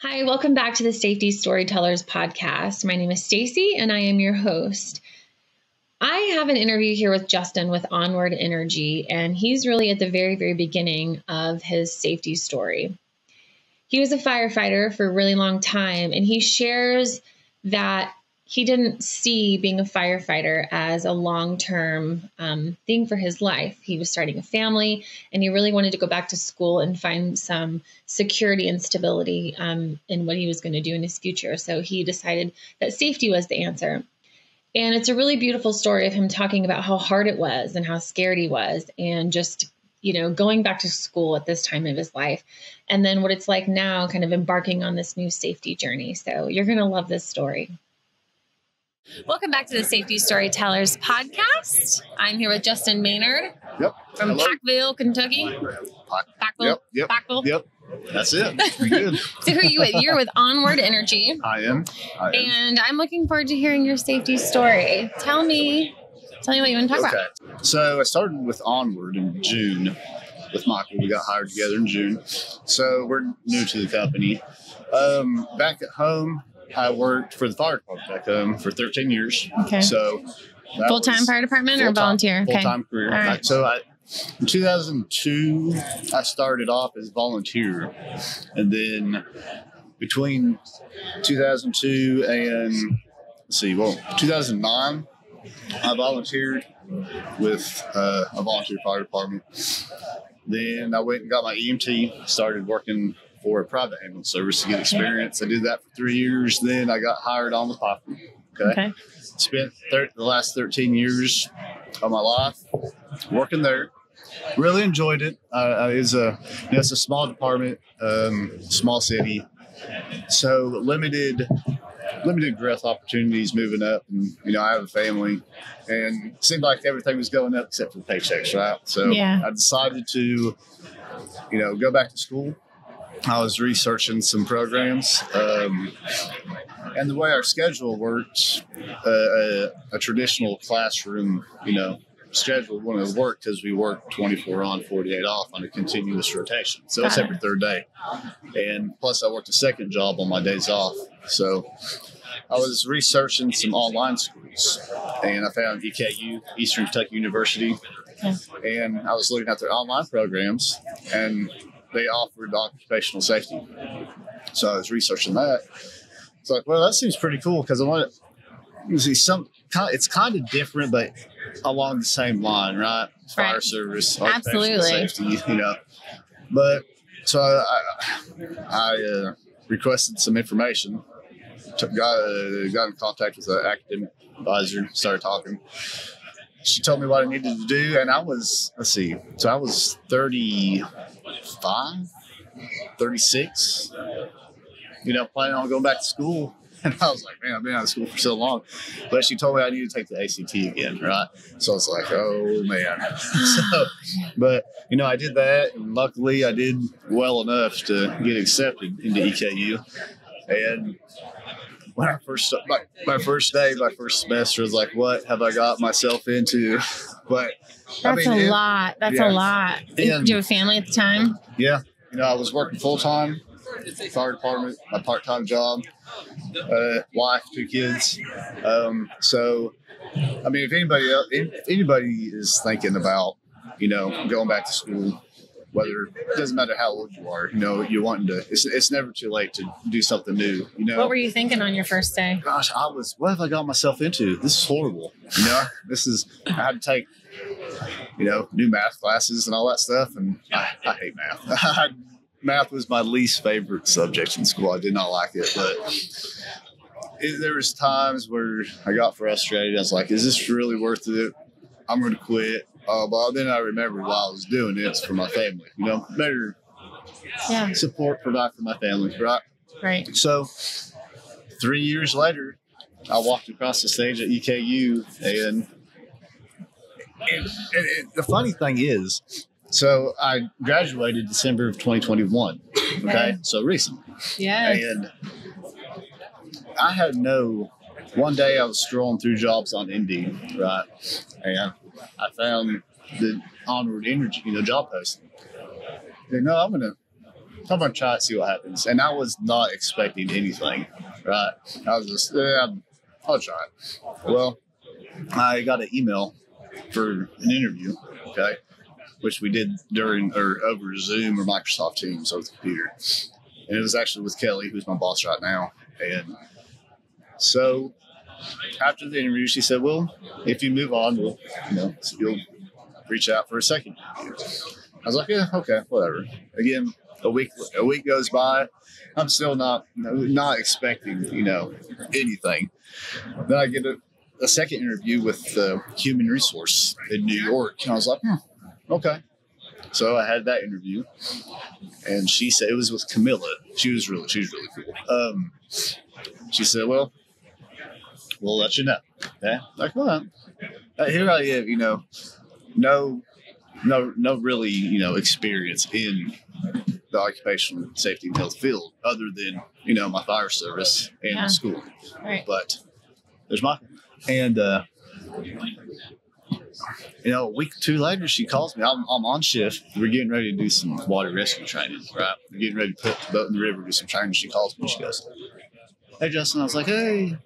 Hi, welcome back to the Safety Storytellers podcast. My name is Stacey and I am your host. I have an interview here with Justin with Onward Energy, and he's really at the very, very beginning of his safety story. He was a firefighter for a really long time, and he shares that he didn't see being a firefighter as a long-term thing for his life. He was starting a family, and he really wanted to go back to school and find some security and stability in what he was going to do in his future. So he decided that safety was the answer. And it's a really beautiful story of him talking about how hard it was and how scared he was, and just, going back to school at this time of his life. And then what it's like now, kind of embarking on this new safety journey. So you're going to love this story. Welcome back to the Safety Storytellers podcast. I'm here with Justin Maynard from Packville, Kentucky. Packville? Yep. Packville? Yep. That's it. Pretty good. So who are you with? You're with Onward Energy. I am. And I'm looking forward to hearing your safety story. Tell me what you want to talk about. So I started with Onward in June with Michael. We got hired together in June. So we're new to the company. Back at home, I worked for the fire department back home for 13 years. Okay. So full-time fire department or volunteer? Full-time career. All right. So in 2002, I started off as volunteer. And then between 2002 and 2009, I volunteered with a volunteer fire department. Then I went and got my EMT, started working for a private ambulance service to get experience. I did that for 3 years. Then I got hired on with Papa. Okay. Spent the last 13 years of my life working there. Really enjoyed it. It's a small department, small city, so limited growth opportunities moving up. And I have a family, and it seemed like everything was going up except for the paychecks, right? So I decided to, go back to school. I was researching some programs, and the way our schedule works, a traditional classroom, schedule wouldn't have worked because we work 24 on, 48 off on a continuous rotation. So it's every third day. And plus I worked a second job on my days off. So I was researching some online schools, and I found EKU, Eastern Kentucky University. And I was looking at their online programs, and they offered occupational safety. So I was researching that. It's like, well, that seems pretty cool, because I want to see it's kind of different, but along the same line, right? Fire service, occupational safety, But so I requested some information. Got in contact with an academic advisor, started talking. She told me what I needed to do, and I was, so I was 35, 36, planning on going back to school. And I was like, man, I've been out of school for so long. But she told me I needed to take the ACT again, right? So I was like, oh, man. But I did that, and luckily I did well enough to get accepted into EKU. And when I first, my first day, my first semester, was like, what have I got myself into? But That's a lot. That's a lot. Did you have a family at the time? Yeah. I was working full-time, fire department, my part-time job, wife, 2 kids. So, if anybody is thinking about, going back to school, it doesn't matter how old you are, you're wanting to, it's never too late to do something new, What were you thinking on your first day? Gosh, what have I got myself into? This is horrible. I had to take, new math classes and all that stuff. And I hate math. Math was my least favorite subject in school. I did not like it, but there was times where I got frustrated. I was like, is this really worth it? I'm going to quit. But then I remembered why I was doing this for my family. Better support, provide for my family, right? Right. So 3 years later, I walked across the stage at EKU, and the funny thing is, so I graduated December of 2021. Okay. So recently. Yeah. And I had one day I was scrolling through jobs on Indeed, right? And I found the Onward Energy, job posting. I'm going to I'm going to try it, see what happens. And I was not expecting anything, right? I was just, I'll try it. Well, I got an email for an interview, okay, which we did over Zoom or Microsoft Teams over the computer. And it was actually with Kelly, who's my boss right now. And so after the interview, she said, well, if you move on, you'll reach out for a second interview. I was like, yeah, okay, whatever. Again, a week goes by. I'm still not expecting, anything. Then I get a second interview with Human Resource in New York. And I was like, okay. So I had that interview, and she said it was with Camilla. She was really cool. She said, well, we'll let you know. Okay? Like, well, here I am, no really, experience in the occupational safety and health field other than, my fire service and school. Right. But there's my, and, a week or two later, she calls me. I'm on shift. We're getting ready to do some water rescue training, right? We're getting ready to put the boat in the river, do some training. She calls me. She goes, hey, Justin. I was like, hey,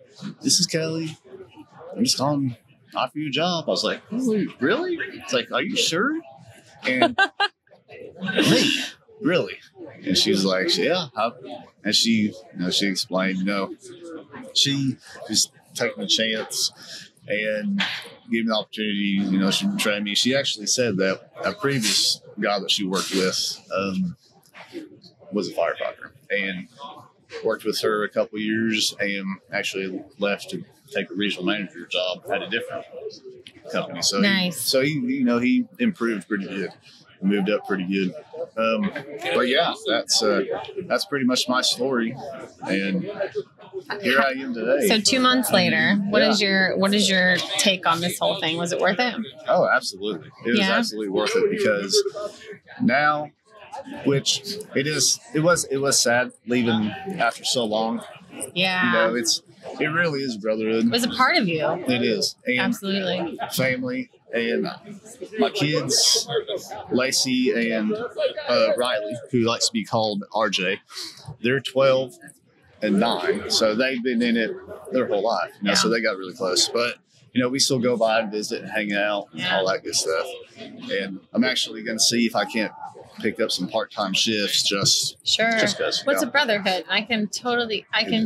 this is Kelly. I'm just calling to offer you a job. I was like, oh, really? It's like, are you sure? And me, really? And she was like, yeah. And she, she explained, she was taking a chance and gave me the opportunity, she trained me. She actually said that a previous guy that she worked with was a firefighter and worked with her a couple of years and actually left to take a regional manager job at a different company. So nice. He improved pretty good, moved up pretty good. But yeah, that's pretty much my story. And here I am today. So 2 months later, what is your take on this whole thing? Was it worth it? Oh, absolutely. It was absolutely worth it because now, which it was sad leaving after so long. Yeah. It really is brotherhood. It was a part of you. It is. And absolutely. Family and my kids, Lacey and Riley, who likes to be called RJ, they're 12 and 9, so they've been in it their whole life, so they got really close. But we still go by and visit and hang out and all that good stuff. And I'm actually going to see if I can't pick up some part-time shifts just because. What's a brotherhood? I can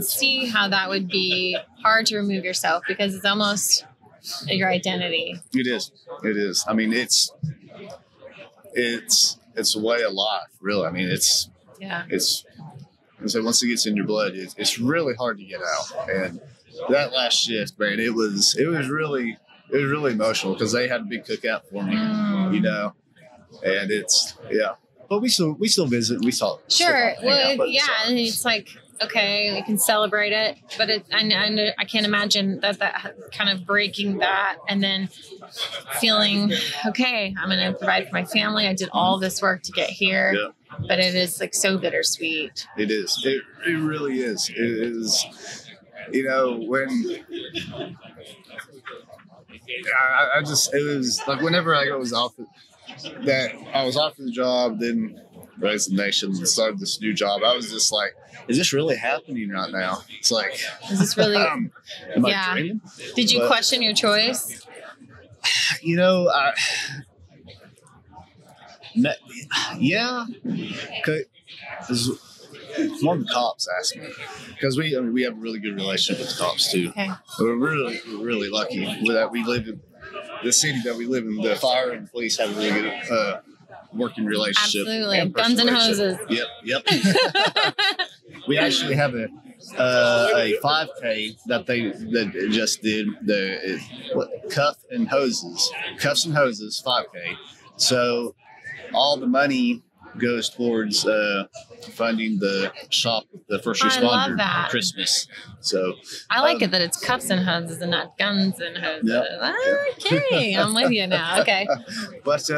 see how that would be hard to remove yourself because it's almost your identity. It is. I mean, it's a way of life, really. I mean, it's so once it gets in your blood, it's really hard to get out. And that last shift, man, it was really emotional because they had a big cookout for me, and but we still visit. We saw sure. Well, and it's like, okay, we can celebrate it, but I can't imagine that kind of breaking that and then feeling, okay, I'm going to provide for my family. I did all this work to get here. Yeah. But it is like so bittersweet. It is. It really is. It is. When it was like whenever I was offered the job, then resignation and started this new job, I was just like, is this really happening right now? It's like, is this really? Am I dreaming? Did you question your choice? Yeah, because one of the cops asked me, because we have a really good relationship with the cops too. Okay. We're really lucky that we live in the city that we live in. The fire and police have a really good working relationship. Absolutely, guns and hoses. Yep. We actually have a 5K that they just did cuffs and hoses 5K. So all the money goes towards funding the shop, the first responder for Christmas. So I like it that it's cuffs and hoses and not guns and hoses. Yep. Okay, I'm with you now. Okay. But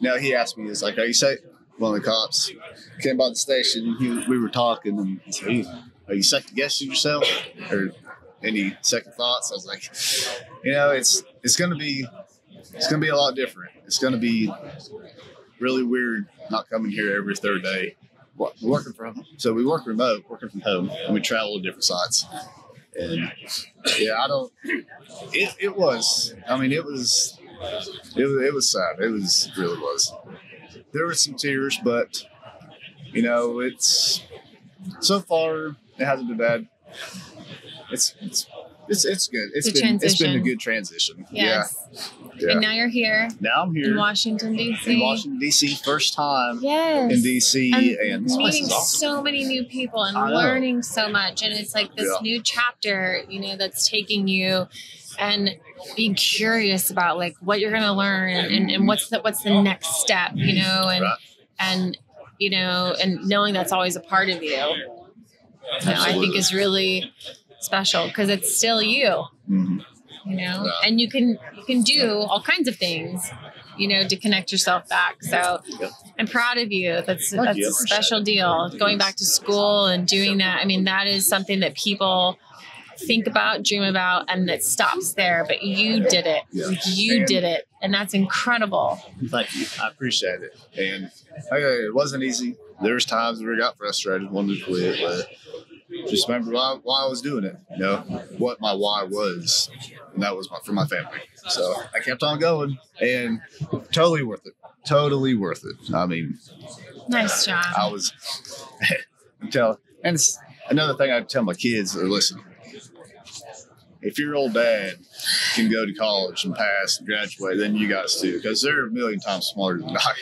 now he asked me, he's like, "Are you safe?" One of the cops came by the station. We were talking, and he said, "Are you second guessing yourself, or any second thoughts?" I was like, it's gonna be a lot different. It's gonna be really weird not coming here every third day, working from so we work remote, working from home, and we travel to different sites. And yeah, it was. I mean, it was sad. It really was. There were some tears, but it's so far it hasn't been bad. It's good. It's been a good transition. Yes. Yeah. And now you're here. Now I'm here in Washington, D.C. In Washington, D.C. First time. Yes. In D.C. and this place meeting is awesome. So many new people and learning so much, and it's like this new chapter, that's taking you, and being curious about like what you're going to learn and what's the next step, and knowing that's always a part of you. I think is really special because it's still you. Mm-hmm. And you can do all kinds of things, to connect yourself back. So I'm proud of you. That's a special deal. Going back to school and doing that. I mean, that is something that people think about, dream about, and it stops there. But you did it. You did it. And that's incredible. Thank you. I appreciate it. And it wasn't easy. There's times where I got frustrated, wanted to quit, but just remember why I was doing it, what my why was, and that was for my family. So I kept on going, and totally worth it. Totally worth it. I mean, nice job. I was, and it's another thing I tell my kids: listen, if your old dad can go to college and pass and graduate, then you guys too, because they're a million times smarter than I.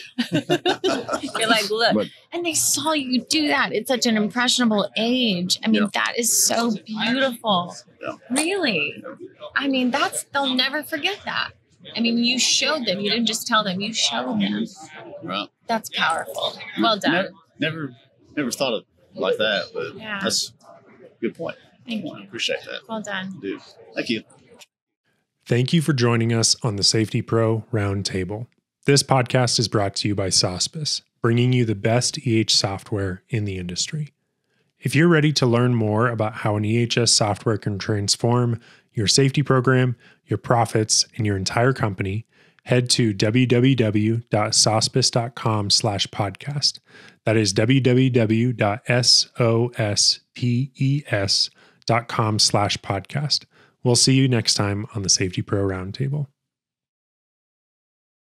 You're like, look, and they saw you do that. It's such an impressionable age. I mean, that is so beautiful. Yeah. Really. I mean, they'll never forget that. I mean, you showed them. You didn't just tell them. You showed them. Right. That's powerful. Well done. Never thought of it like that, but that's a good point. Thank you. Appreciate that. Well done. Dude, thank you. Thank you for joining us on the Safety Pro Roundtable. This podcast is brought to you by Sospes, bringing you the best EH software in the industry. If you're ready to learn more about how an EHS software can transform your safety program, your profits, and your entire company, head to www.sospes.com/podcast. That is www.sospes.com/podcast. We'll see you next time on the Safety Pro Roundtable.